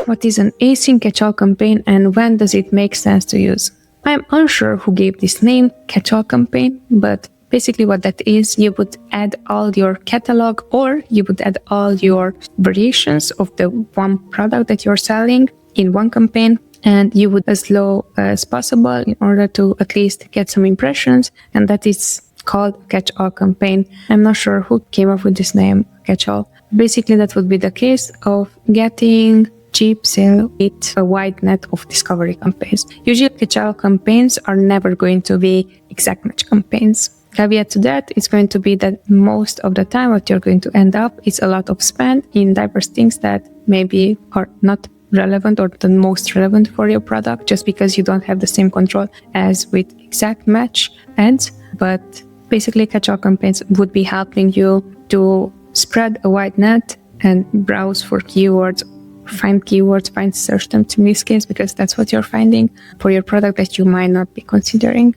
What is an ASIN catch-all campaign and when does it make sense to use? I'm unsure who gave this name, catch-all campaign, but basically what that is, you would add all your catalog or you would add all your variations of the one product that you're selling in one campaign, and you would as low as possible in order to at least get some impressions, and that is called catch-all campaign. I'm not sure who came up with this name, catch-all. Basically, that would be the case of getting cheap sale with a wide net of discovery campaigns. Usually, catch-all campaigns are never going to be exact match campaigns. Caveat to that, it's going to be that most of the time what you're going to end up is a lot of spend in diverse things that maybe are not relevant or the most relevant for your product, just because you don't have the same control as with exact match ads. But basically, catch-all campaigns would be helping you to spread a wide net and browse for keywords, find search terms in this case, because that's what you're finding for your product that you might not be considering.